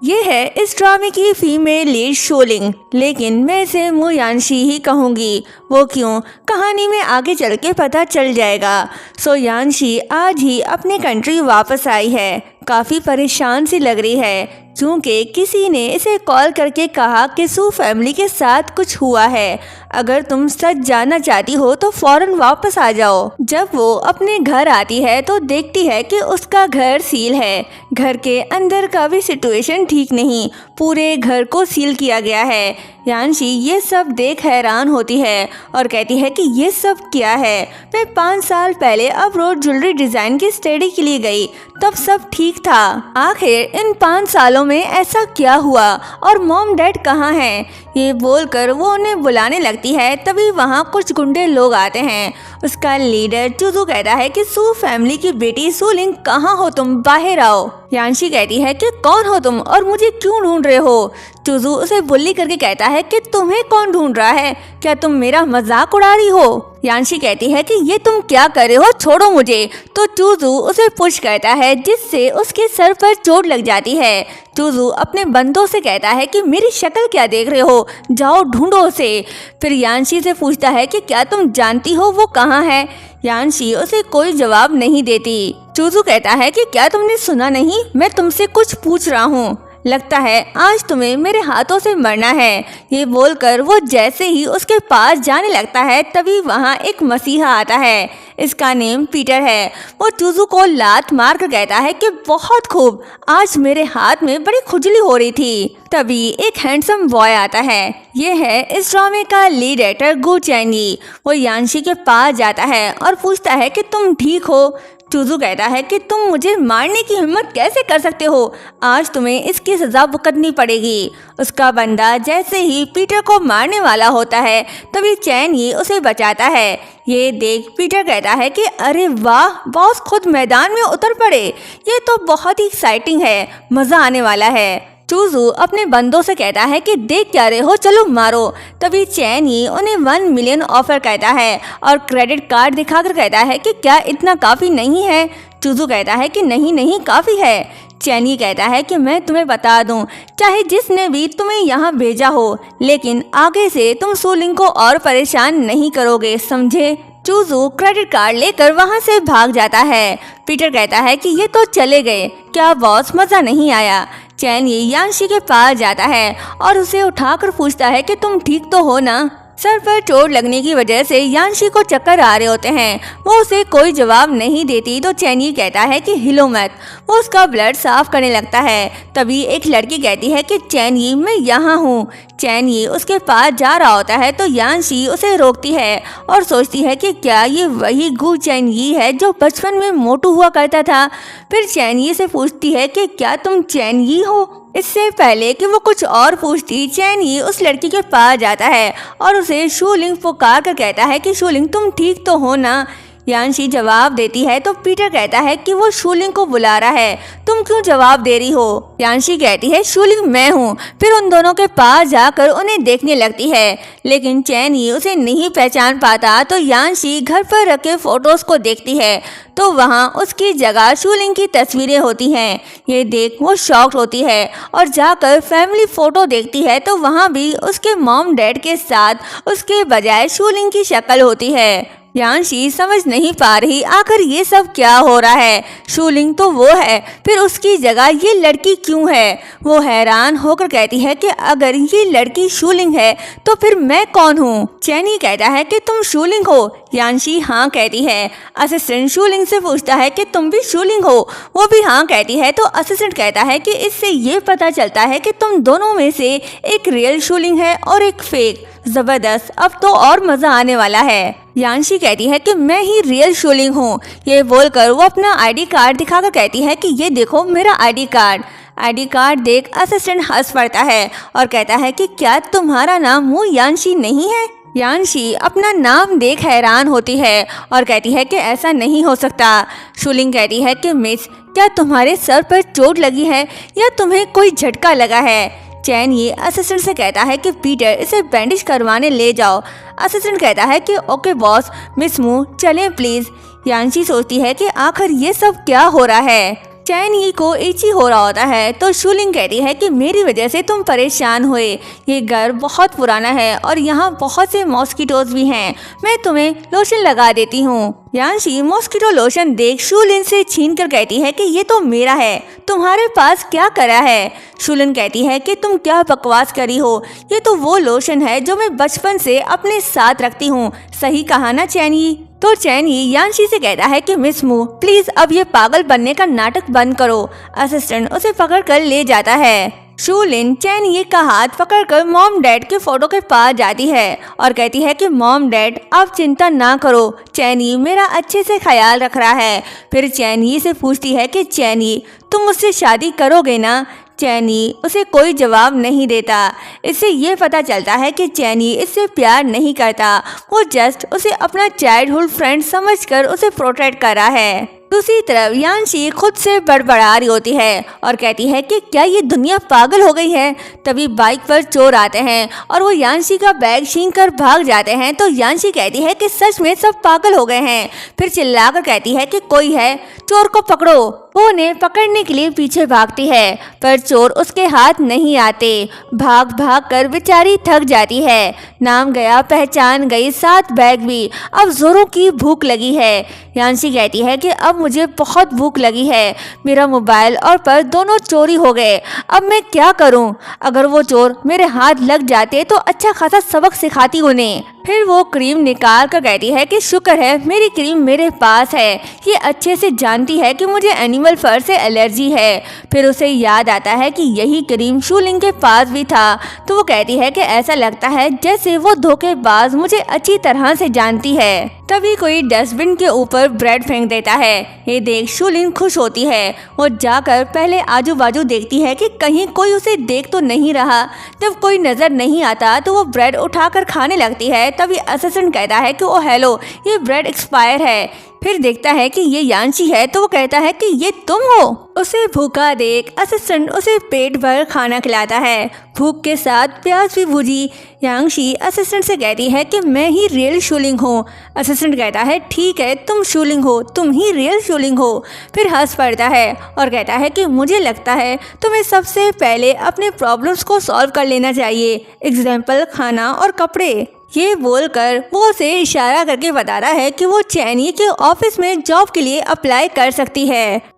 ये है इस ड्रामे की फीमेल लीड शोलिंग, लेकिन मैं इसे मु यानशी ही कहूँगी। वो क्यों, कहानी में आगे चल के पता चल जाएगा। सो यानशी आज ही अपने कंट्री वापस आई है। काफ़ी परेशान सी लग रही है क्योंकि किसी ने इसे कॉल करके कहा कि सू फैमिली के साथ कुछ हुआ है। अगर तुम सच जानना चाहती हो तो फौरन वापस आ जाओ। जब वो अपने घर आती है तो देखती है कि उसका घर सील है। घर के अंदर का भी सिचुएशन ठीक नहीं, पूरे घर को सील किया गया है। यानशी ये सब देख हैरान होती है और कहती है कि ये सब क्या है। मैं 5 साल पहले अब रोड ज्वेलरी डिज़ाइन की स्टडी के लिए गई, तब सब ठीक था। आखिर इन 5 सालों में ऐसा क्या हुआ और मॉम डैड कहाँ हैं? ये बोलकर वो उन्हें बुलाने लगती है। तभी वहाँ कुछ गुंडे लोग आते हैं। उसका लीडर चूजू कहता है कि सू फैमिली की बेटी सूलिंग कहाँ हो तुम, बाहर आओ। यानशी कहती है कि कौन हो तुम और मुझे क्यों ढूंढ रहे हो? चूजू उसे बुल्ली करके कहता है कि तुम्हें कौन ढूंढ रहा है, क्या तुम मेरा मजाक उड़ा रही हो? यानशी कहती है कि ये तुम क्या कर रहे हो, छोड़ो मुझे। तो चूजू उसे पुश करता है जिससे उसके सर पर चोट लग जाती है। चूजू अपने बंदों से कहता है कि मेरी शक्ल क्या देख रहे हो, जाओ ढूंढो उसे। फिर यानशी से पूछता है कि क्या तुम जानती हो वो कहाँ है? यानशी उसे कोई जवाब नहीं देती। चूजू कहता है कि क्या तुमने सुना नहीं, मैं तुमसे कुछ पूछ रहा हूँ, लगता है आज तुम्हें मेरे हाथों से मरना है। ये बोलकर वो जैसे ही उसके पास जाने लगता है तभी वहाँ एक मसीहा आता है। इसका नेम पीटर है। वो चूजू को लात मार कर कहता है कि बहुत खूब, आज मेरे हाथ में बड़ी खुजली हो रही थी। तभी एक हैंडसम बॉय आता है। ये है इस ड्रामे का लीड एक्टर गु चैंगी। वो यानशी के पास जाता है और पूछता है कि तुम ठीक हो? चूजू कहता है कि तुम मुझे मारने की हिम्मत कैसे कर सकते हो, आज तुम्हें इसकी सजा भुगतनी पड़ेगी। उसका बंदा जैसे ही पीटर को मारने वाला होता है तभी चैन ही उसे बचाता है। ये देख पीटर कहता है कि अरे वाह, बॉस खुद मैदान में उतर पड़े, ये तो बहुत ही एक्साइटिंग है, मज़ा आने वाला है। चूजू अपने बंदों से कहता है कि देख क्या रहे हो, चलो मारो। तभी चैन ही उन्हें 1 मिलियन ऑफर कहता है और क्रेडिट कार्ड दिखाकर कहता है कि क्या इतना काफ़ी नहीं है? चूजू कहता है कि नहीं नहीं, काफ़ी है। चैन ही कहता है कि मैं तुम्हें बता दूं, चाहे जिसने भी तुम्हें यहाँ भेजा हो, लेकिन आगे से तुम सूलिंग को और परेशान नहीं करोगे, समझे? चूजू क्रेडिट कार्ड लेकर वहाँ से भाग जाता है। पीटर कहता है कि ये तो चले गए, क्या बॉस मज़ा नहीं आया? चैन ये यानशी के पास जाता है और उसे उठाकर पूछता है कि तुम ठीक तो हो ना? सर पर चोट लगने की वजह से यानशी को चक्कर आ रहे होते हैं। वो उसे कोई जवाब नहीं देती तो चैनी कहता है कि हिलो मत। वो उसका ब्लड साफ करने लगता है। तभी एक लड़की कहती है कि चैनी मैं यहाँ हूँ। चैनी उसके पास जा रहा होता है तो यानशी उसे रोकती है और सोचती है कि क्या ये वही गु चैनयी है जो बचपन में मोटू हुआ करता था। फिर चैनयी से पूछती है कि क्या तुम चैनयी हो? इससे पहले कि वो कुछ और पूछती, चैनयी उस लड़की के पास जाता है और उसे शूलिंग पुकार कर कहता है कि शूलिंग तुम ठीक तो हो ना? यानशी जवाब देती है तो पीटर कहता है कि वो शूलिंग को बुला रहा है, तुम क्यों जवाब दे रही हो? यानशी कहती है शूलिंग मैं हूँ। फिर उन दोनों के पास जाकर उन्हें देखने लगती है, लेकिन चैनी उसे नहीं पहचान पाता। तो यानशी घर पर रखे फोटोज को देखती है तो वहाँ उसकी जगह शूलिंग की तस्वीरें होती हैं। ये देख वो शॉक्ड होती है और जाकर फैमिली फोटो देखती है तो वहाँ भी उसके मॉम डैड के साथ उसके बजाय शूलिंग की शक्ल होती है। यानशी समझ नहीं पा रही आखिर ये सब क्या हो रहा है। शूलिंग तो वो है, फिर उसकी जगह ये लड़की क्यों है? वो हैरान होकर कहती है कि अगर ये लड़की शूलिंग है तो फिर मैं कौन हूँ? चैनी कहता है कि तुम शूलिंग हो। यानशी हाँ कहती है। असिस्टेंट शूलिंग से पूछता है कि तुम भी शूलिंग हो? वो भी हाँ कहती है। तो असिस्टेंट कहता है कि इससे ये पता चलता है कि तुम दोनों में से एक रियल शूलिंग है और एक फेक। जबरदस्त, अब तो और मजा आने वाला है। यानशी कहती है कि मैं ही रियल शूलिंग हूँ। ये बोलकर वो अपना आईडी कार्ड दिखाकर कहती है कि ये देखो मेरा आईडी कार्ड। आईडी कार्ड देख असिस्टेंट हंस पड़ता है और कहता है कि क्या तुम्हारा नाम मु यानशी नहीं है? यानशी अपना नाम देख हैरान होती है और कहती है कि ऐसा नहीं हो सकता। शूलिंग कहती है कि मिस, क्या तुम्हारे सर पर चोट लगी है या तुम्हें कोई झटका लगा है? चैन ये असिस्टेंट से कहता है कि पीटर इसे बैंडेज करवाने ले जाओ। असिस्टेंट कहता है कि ओके बॉस, मिस मू चलें प्लीज़। यानशी सोचती है कि आखिर ये सब क्या हो रहा है। चैनी को इची हो रहा होता है तो शूलिंग कहती है कि मेरी वजह से तुम परेशान हुए, ये घर बहुत पुराना है और यहाँ बहुत से मॉस्किटोज भी हैं, मैं तुम्हें लोशन लगा देती हूँ। यांशी मॉस्किटो लोशन देख शूलिन से छीन कर कहती है कि ये तो मेरा है, तुम्हारे पास क्या करा है। शूलिन कहती है कि तुम क्या बकवास करी हो, ये तो वो लोशन है जो मैं बचपन से अपने साथ रखती हूँ, सही कहा ना चैनी। तो चैनी यांशी से कहता है कि मिस मू प्लीज अब ये पागल बनने का नाटक बंद करो। असिस्टेंट उसे पकड़ कर ले जाता है। शूलिन चैनी का हाथ पकड़कर मॉम डैड के फोटो के पास जाती है और कहती है कि मॉम डैड आप चिंता ना करो, चैनी मेरा अच्छे से ख्याल रख रहा है। फिर चैनी से पूछती है कि चैनी तुम मुझसे शादी करोगे ना। चैनी उसे कोई जवाब नहीं देता। इससे ये पता चलता है कि चैनी इससे प्यार नहीं करता, वो जस्ट उसे अपना चाइल्डहुड फ्रेंड समझकर उसे प्रोटेक्ट कर रहा है। दूसरी तरफ यांशी खुद से बड़बड़ा रही होती है और कहती है कि क्या ये दुनिया पागल हो गई है। तभी बाइक पर चोर आते हैं और वो यांशी का बैग छीन कर भाग जाते हैं। तो यांशी कहती है कि सच में सब पागल हो गए हैं। फिर चिल्लाकर कहती है कि कोई है, चोर को पकड़ो। वो उन्हें पकड़ने के लिए पीछे भागती है पर चोर उसके हाथ नहीं आते। भाग भाग कर बेचारी थक जाती है। नाम गया पहचान गई, साथ बैग भी। अब जोरों की भूख लगी है। यांशी कहती है कि अब मुझे बहुत भूख लगी है, मेरा मोबाइल और पर्स दोनों चोरी हो गए, अब मैं क्या करूं। अगर वो चोर मेरे हाथ लग जाते तो अच्छा खासा सबक सिखाती उन्हें। फिर वो क्रीम निकाल कर कहती है कि शुक्र है मेरी क्रीम मेरे पास है, ये अच्छे से जानती है कि मुझे एनिमल फर से एलर्जी है। फिर उसे याद आता है कि यही क्रीम शूलिंग के पास भी था। तो वो कहती है कि ऐसा लगता है जैसे वो धोखेबाज मुझे अच्छी तरह से जानती है। तभी कोई डस्टबिन के ऊपर ब्रेड फेंक देता है। ये देख शूलिंग खुश होती है। वो जाकर पहले आजू बाजू देखती है कि कहीं कोई उसे देख तो नहीं रहा। जब कोई नजर नहीं आता तो वो ब्रेड उठाकर खाने लगती है। तभी असिस्टेंट कहता है कि ओ हेलो, ये ब्रेड एक्सपायर है। फिर देखता है कि ये यांशी है तो वो कहता है कि ये तुम हो। उसे भूखा देख असिस्टेंट उसे पेट भर खाना खिलाता है, भूख के साथ प्याज भी भूजी। यांशी असिस्टेंट से कहती है कि मैं ही रियल शूलिंग हूँ। असिस्टेंट कहता है ठीक है तुम शूलिंग हो, तुम ही रियल शूलिंग हो। फिर हंस पड़ता है और कहता है कि मुझे लगता है तुम्हें सबसे पहले अपने प्रॉब्लम्स को सॉल्व कर लेना चाहिए, एग्जाम्पल खाना और कपड़े। ये बोलकर वो उसे इशारा करके बता रहा है कि वो चैनी के ऑफिस में जॉब के लिए अप्लाई कर सकती है।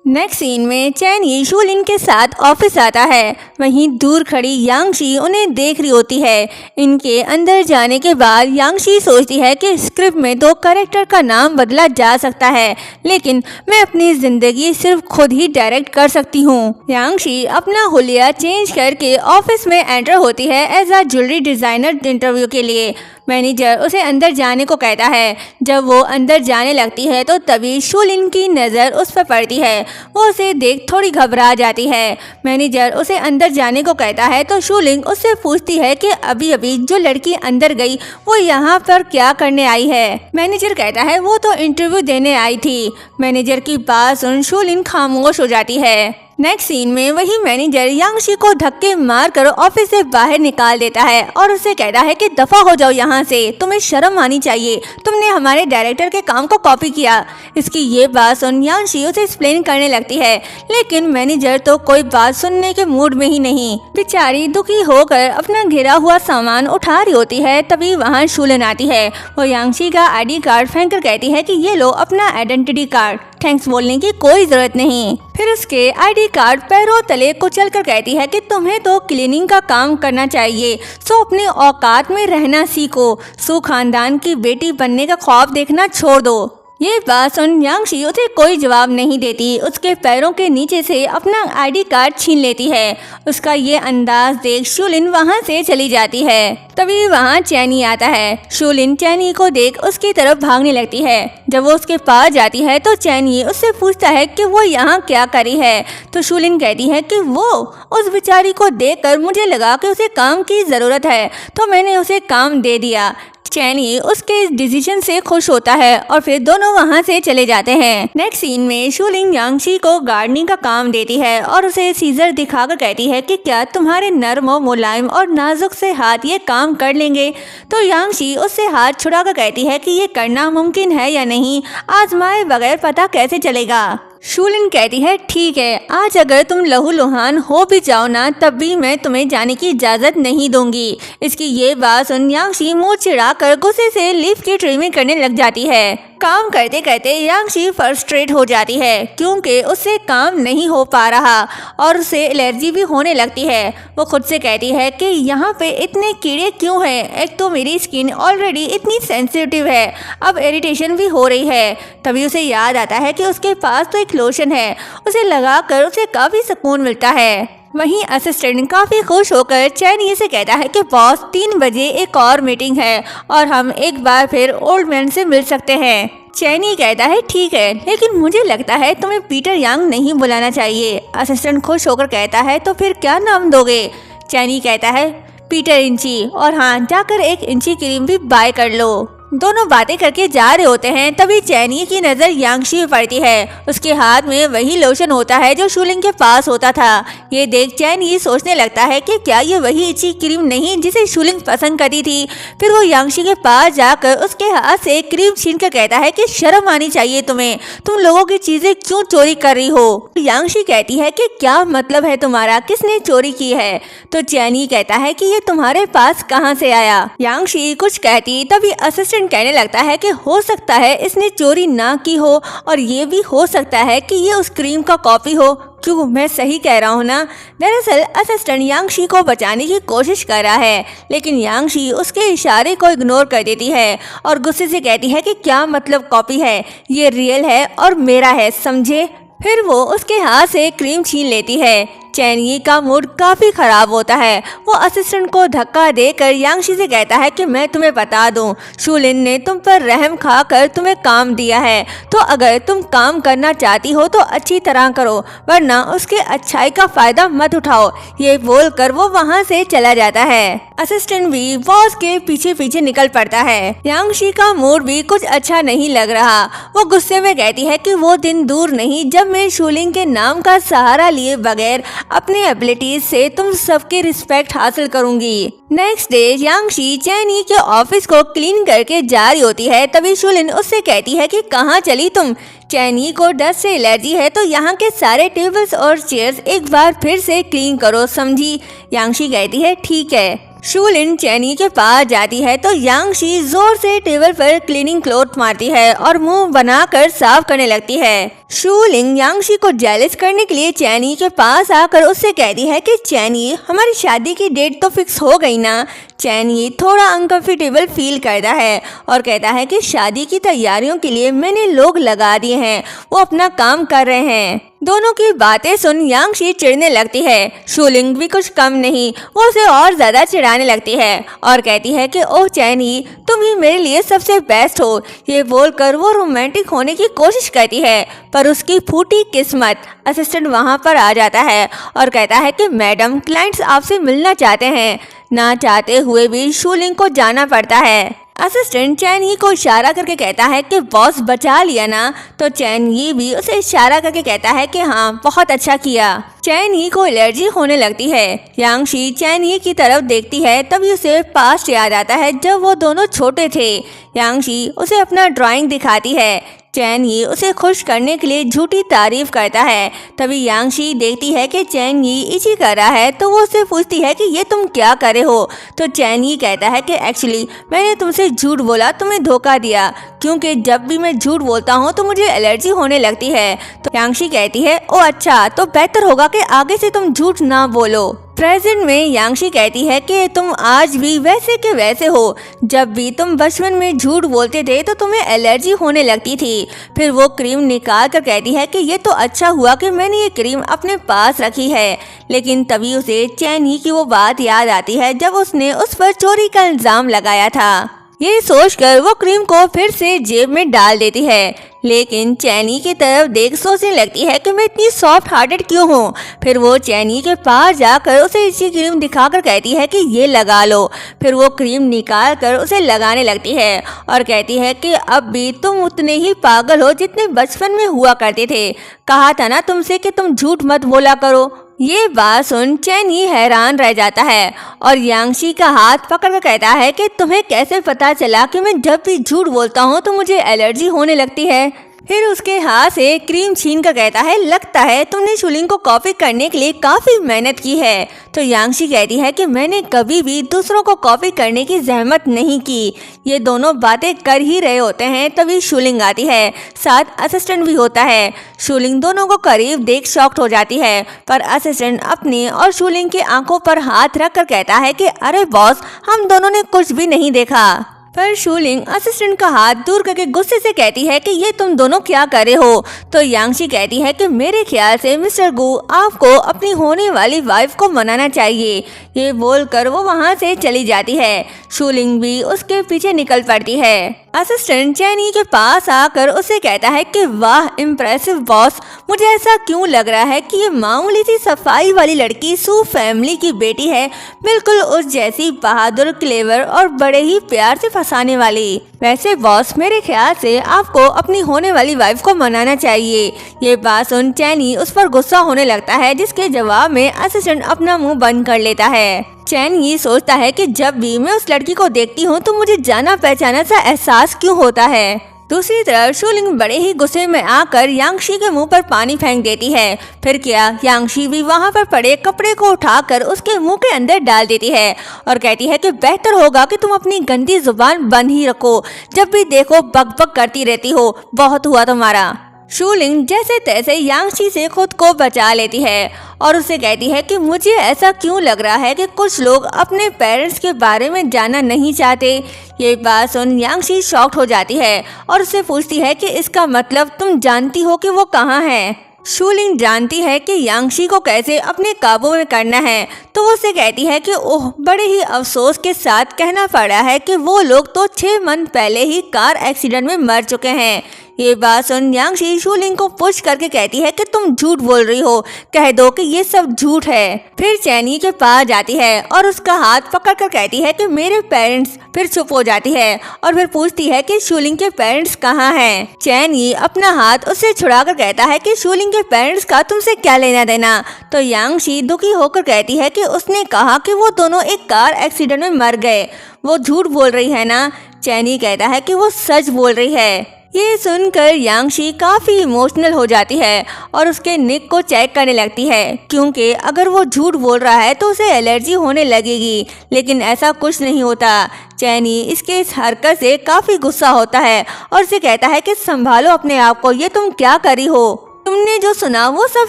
नेक्स्ट सीन में चैनी शूलिन के साथ ऑफिस आता है। वहीं दूर खड़ी यांशी उन्हें देख रही होती है। इनके अंदर जाने के बाद यांशी सोचती है कि स्क्रिप्ट में तो कैरेक्टर का नाम बदला जा सकता है, लेकिन मैं अपनी जिंदगी सिर्फ खुद ही डायरेक्ट कर सकती हूँ। यांशी अपना हुलिया चेंज करके ऑफिस में एंटर होती है as a jewellery designer interview के लिए। मैनेजर उसे अंदर जाने को कहता है। जब वो अंदर जाने लगती है तो तभी शूलिन की नज़र उस पर पड़ती है। वो उसे देख थोड़ी घबरा जाती है। मैनेजर उसे अंदर जाने को कहता है तो शूलिन उससे पूछती है कि अभी अभी जो लड़की अंदर गई वो यहाँ पर क्या करने आई है। मैनेजर कहता है वो तो इंटरव्यू देने आई थी। मैनेजर की बात सुन शूलिन खामोश हो जाती है। नेक्स्ट सीन में वही मैनेजर यांशी को धक्के मारकर ऑफिस से बाहर निकाल देता है और उसे कहता है कि दफा हो जाओ यहाँ से, तुम्हें शर्म आनी चाहिए, तुमने हमारे डायरेक्टर के काम को कॉपी किया। इसकी ये बात सुन यांशी उसे एक्सप्लेन करने लगती है, लेकिन मैनेजर तो कोई बात सुनने के मूड में ही नहीं। बेचारी दुखी होकर अपना घिरा हुआ सामान उठा रही होती है। तभी वहाँ शूलिन आती है। वो यांशी का ID कार्ड फेंक कर कहती है कि ये लो अपना आइडेंटिटी कार्ड, थैंक्स बोलने की कोई जरूरत नहीं। फिर उसके ID कार्ड पैरों तले कुचल कर कहती है कि तुम्हें तो क्लीनिंग का काम करना चाहिए, सो अपने औकात में रहना सीखो, सो खानदान की बेटी बनने का ख्वाब देखना छोड़ दो। ये बात सुन यांशी उसे कोई जवाब नहीं देती। उसके पैरों के नीचे से अपना ID कार्ड छीन लेती है। उसका ये अंदाज देख शूलिन वहाँ से चली जाती है। तभी वहाँ चैनी आता है। शूलिन चैनी को देख उसकी तरफ भागने लगती है। जब वो उसके पास जाती है तो चैनी उससे पूछता है कि वो यहाँ क्या करी है। तो शूलिन कहती है कि वो उस बेचारी को देखकर मुझे लगा कि उसे काम की ज़रूरत है, तो मैंने उसे काम दे दिया। चैनी उसके डिसीजन से खुश होता है और फिर दोनों वहां से चले जाते हैं। नेक्स्ट सीन में शूलिन यांशी को गार्डनिंग का काम देती है और उसे सीजर दिखाकर कहती है कि क्या तुम्हारे नर्म और मुलायम और नाजुक से हाथ ये काम कर लेंगे। तो यांशी उससे हाथ छुड़ाकर कहती है कि ये करना मुमकिन है या नहीं, आजमाए बगैर पता कैसे चलेगा। शूलिन कहती है ठीक है, आज अगर तुम लहूलुहान हो भी जाओ ना तब भी मैं तुम्हें जाने की इजाजत नहीं दूंगी। इसकी ये बात सुन यांगशी मुंह चिढ़ाकर गुस्से से लिफ्ट की ट्रिमिंग करने लग जाती है। काम करते करते यांगशी फ्रस्ट्रेट हो जाती है क्योंकि उससे काम नहीं हो पा रहा और उसे एलर्जी भी होने लगती है। वो खुद से कहती है कि यहाँ पे इतने कीड़े क्यों हैं, एक तो मेरी स्किन ऑलरेडी इतनी सेंसिटिव है, अब इरिटेशन भी हो रही है। तभी उसे याद आता है कि उसके पास तो एक लोशन है, उसे लगाकर उसे काफ़ी सुकून मिलता है। वहीं असिस्टेंट काफ़ी खुश होकर चैनी से कहता है कि बॉस 3 बजे एक और मीटिंग है और हम एक बार फिर ओल्ड मैन से मिल सकते हैं। चैनी कहता है ठीक है, लेकिन मुझे लगता है तुम्हें पीटर यांग नहीं बुलाना चाहिए। असिस्टेंट खुश होकर कहता है तो फिर क्या नाम दोगे? चैनी कहता है पीटर इंची, और हाँ जाकर एक इंची क्रीम भी बाय कर लो। दोनों बातें करके जा रहे होते हैं तभी चैनी की नज़र यांगशी में पड़ती है। उसके हाथ में वही लोशन होता है जो शूलिंग के पास होता था। ये देख चैनी सोचने लगता है कि क्या ये वही इची क्रीम नहीं जिसे शूलिंग पसंद करती थी। फिर वो यांगशी के पास जाकर उसके हाथ से क्रीम छीन कर कहता है कि शर्म आनी चाहिए तुम्हें, तुम लोगों की चीजें क्यों चोरी कर रही हो? यांगशी कहती है कि क्या मतलब है तुम्हारा, किसने चोरी की है? तो चैनी कहता है कि ये तुम्हारे पास कहाँ से आया? यांगशी कुछ कहती तभी असिस्टेंट कहने लगता है कि हो सकता है इसने चोरी ना की हो और ये भी हो सकता है कि ये उस क्रीम का कॉपी हो। क्यों, मैं सही कह रहा हूँ ना? दरअसल असिस्टेंट यांगशी को बचाने की कोशिश कर रहा है, लेकिन यांगशी उसके इशारे को इग्नोर कर देती है और गुस्से से कहती है कि क्या मतलब कॉपी है, ये रियल है और मेरा है, समझे? फिर वो उसके हाथ से क्रीम छीन लेती है। चैनी का मूड काफ़ी ख़राब होता है। वो असिस्टेंट को धक्का देकर यांगशी से कहता है कि मैं तुम्हें बता दूं, शूलिन ने तुम पर रहम खाकर तुम्हें काम दिया है, तो अगर तुम काम करना चाहती हो तो अच्छी तरह करो, वरना उसके अच्छाई का फ़ायदा मत उठाओ। ये बोलकर वो वहाँ से चला जाता है। असिस्टेंट भी बॉस के पीछे पीछे निकल पड़ता है। यांगशी का मूड भी कुछ अच्छा नहीं लग रहा। वो गुस्से में कहती है कि वो दिन दूर नहीं जब मैं शूलिंग के नाम का सहारा लिए बगैर अपने एबिलिटीज से तुम सबकी रिस्पेक्ट हासिल करूंगी। नेक्स्ट डे यांगशी चैनी के ऑफिस को क्लीन करके जा रही होती है तभी शूलिन उससे कहती है कि कहाँ चली तुम? चैनी को डस्ट से एलर्जी है तो यहाँ के सारे टेबल्स और चेयर्स एक बार फिर से क्लीन करो, समझी? यांगशी कहती है ठीक है। शूलिन चैनी के पास जाती है तो यांगशी जोर से टेबल पर क्लीनिंग क्लॉथ मारती है और मुंह बनाकर साफ करने लगती है। शूलिन यांगशी को जेलस करने के लिए चैनी के पास आकर उससे कहती है कि चैनी, हमारी शादी की डेट तो फिक्स हो गई ना? चैनी थोड़ा अनकंफर्टेबल फील करता है और कहता है कि शादी की तैयारियों के लिए मैंने लोग लगा दिए हैं, वो अपना काम कर रहे हैं। दोनों की बातें सुन यांगशी चिढ़ने लगती है। शूलिंग भी कुछ कम नहीं, वो उसे और ज्यादा चिढ़ाने लगती है और कहती है कि ओह चैनी, तुम ही मेरे लिए सबसे बेस्ट हो। ये बोलकर वो रोमांटिक होने की कोशिश करती है पर उसकी फूटी किस्मत। असिस्टेंट वहाँ पर आ जाता है और कहता है कि मैडम, क्लाइंट्स आपसे मिलना चाहते हैं। ना चाहते हुए भी शूलिंग को जाना पड़ता है। असिस्टेंट चैनी को इशारा करके कहता है कि बॉस बचा लिया ना? तो चैनी भी उसे इशारा करके कहता है कि हाँ, बहुत अच्छा किया। चैनी को एलर्जी होने लगती है। यांगशी चैनी की तरफ देखती है तभी उसे पास्ट याद आता है जब वो दोनों छोटे थे। यांगशी उसे अपना ड्राइंग दिखाती है। चैनी उसे खुश करने के लिए झूठी तारीफ करता है। तभी यांगशी देखती है कि चैनी इची कर रहा है तो वो उससे पूछती है कि ये तुम क्या कर रहे हो? तो चैनी कहता है कि एक्चुअली मैंने तुमसे झूठ बोला, तुम्हें धोखा दिया, क्योंकि जब भी मैं झूठ बोलता हूँ तो मुझे एलर्जी होने लगती है। तो यांगशी कहती है ओ अच्छा, तो बेहतर होगा कि आगे से तुम झूठ ना बोलो। प्रेजेंट में यांगशी कहती है कि तुम आज भी वैसे के वैसे हो। जब भी तुम बचपन में झूठ बोलते थे तो तुम्हें एलर्जी होने लगती थी। फिर वो क्रीम निकाल कर कहती है कि ये तो अच्छा हुआ कि मैंने ये क्रीम अपने पास रखी है। लेकिन तभी उसे चैनी की वो बात याद आती है जब उसने उस पर चोरी का इल्जाम लगाया था। ये सोचकर वो क्रीम को फिर से जेब में डाल देती है, लेकिन चैनी की तरफ देख सोचने लगती है कि मैं इतनी सॉफ्ट हार्टेड क्यों हूँ। फिर वो चैनी के पास जाकर उसे इसी क्रीम दिखाकर कहती है कि ये लगा लो। फिर वो क्रीम निकाल कर उसे लगाने लगती है और कहती है कि अब भी तुम उतने ही पागल हो जितने बचपन में हुआ करते थे। कहा था ना तुमसे कि तुम झूठ मत बोला करो। ये बात सुन चैनी हैरान रह जाता है और यांगशी का हाथ पकड़कर कहता है कि तुम्हें कैसे पता चला कि मैं जब भी झूठ बोलता हूँ तो मुझे एलर्जी होने लगती है? फिर उसके हाथ से क्रीम छीन कर कहता है, लगता है तुमने शूलिंग को कॉपी करने के लिए काफी मेहनत की है। तो यांगशी कहती है कि मैंने कभी भी दूसरों को कॉपी करने की जहमत नहीं की। ये दोनों बातें कर ही रहे होते हैं तभी शूलिंग आती है, साथ असिस्टेंट भी होता है। शूलिंग दोनों को करीब देख शॉक्ड हो जाती है, पर असिस्टेंट अपनी और शूलिंग की आंखों पर हाथ रख कर कहता है कि अरे बॉस, हम दोनों ने कुछ भी नहीं देखा। पर शूलिंग असिस्टेंट का हाथ दूर करके गुस्से से कहती है कि ये तुम दोनों क्या कर रहे हो। तो यांगशी कहती है कि मेरे ख्याल से मिस्टर गु आपको अपनी होने वाली वाइफ को मनाना चाहिए। ये बोलकर वो वहाँ से चली जाती है। शूलिंग भी उसके पीछे निकल पड़ती है। असिस्टेंट चैनी के पास आकर उसे कहता है कि वाह इम्प्रेसिव बॉस, मुझे ऐसा क्यों लग रहा है कि ये मामूली सी सफाई वाली लड़की सू फैमिली की बेटी है, बिल्कुल उस जैसी बहादुर, क्लेवर और बड़े ही प्यार से फंसाने वाली। वैसे बॉस, मेरे ख्याल से आपको अपनी होने वाली वाइफ को मनाना चाहिए। ये बात सुन चैनी उस पर गुस्सा होने लगता है, जिसके जवाब में असिस्टेंट अपना मुंह बंद कर लेता है। चैन ये सोचता है कि जब भी मैं उस लड़की को देखती हूँ तो मुझे जाना पहचाना सा एहसास क्यों होता है। दूसरी तरफ शूलिंग बड़े ही गुस्से में आकर यांगशी के मुंह पर पानी फेंक देती है। फिर क्या, यांगशी भी वहाँ पर पड़े कपड़े को उठाकर उसके मुंह के अंदर डाल देती है और कहती है कि बेहतर होगा कि तुम अपनी गंदी जुबान बंद ही रखो, जब भी देखो बक बक करती रहती हो, बहुत हुआ तुम्हारा। शूलिंग जैसे तैसे यांगशी से खुद को बचा लेती है और उसे कहती है कि मुझे ऐसा क्यों लग रहा है कि कुछ लोग अपने पेरेंट्स के बारे में जानना नहीं चाहते। ये बात सुन यांगशी शॉक्ड हो जाती है और उससे पूछती है कि इसका मतलब तुम जानती हो कि वो कहाँ है। शूलिंग जानती है कि यांगशी को कैसे अपने काबू में करना है, तो वो उसे कहती है कि ओह, बड़े ही अफसोस के साथ कहना पड़ा है कि वो लोग तो 6 मंथ पहले ही कार एक्सीडेंट में मर चुके हैं। ये बात सुन यांगशी शूलिंग को पुश करके कहती है कि तुम झूठ बोल रही हो, कह दो कि ये सब झूठ है। फिर चैनी के पास जाती है और उसका हाथ पकड़कर कहती है कि मेरे पेरेंट्स। फिर चुप हो जाती है और फिर पूछती है कि शूलिंग के पेरेंट्स कहाँ हैं। चैनी अपना हाथ उससे छुड़ाकर कहता है कि शूलिंग के पेरेंट्स का तुमसे क्या लेना देना। तो यांगशी दुखी होकर कहती है कि उसने कहा कि वो दोनों एक कार एक्सीडेंट में मर गए, वो झूठ बोल रही है ना। चैनी कहता है कि वो सच बोल रही है। ये सुनकर यांगशी काफ़ी इमोशनल हो जाती है और उसके निक को चेक करने लगती है, क्योंकि अगर वो झूठ बोल रहा है तो उसे एलर्जी होने लगेगी, लेकिन ऐसा कुछ नहीं होता। चैनी इसके इस हरकत से काफ़ी गुस्सा होता है और उसे कहता है कि संभालो अपने आप को, ये तुम क्या करी हो, तुमने जो सुना वो सब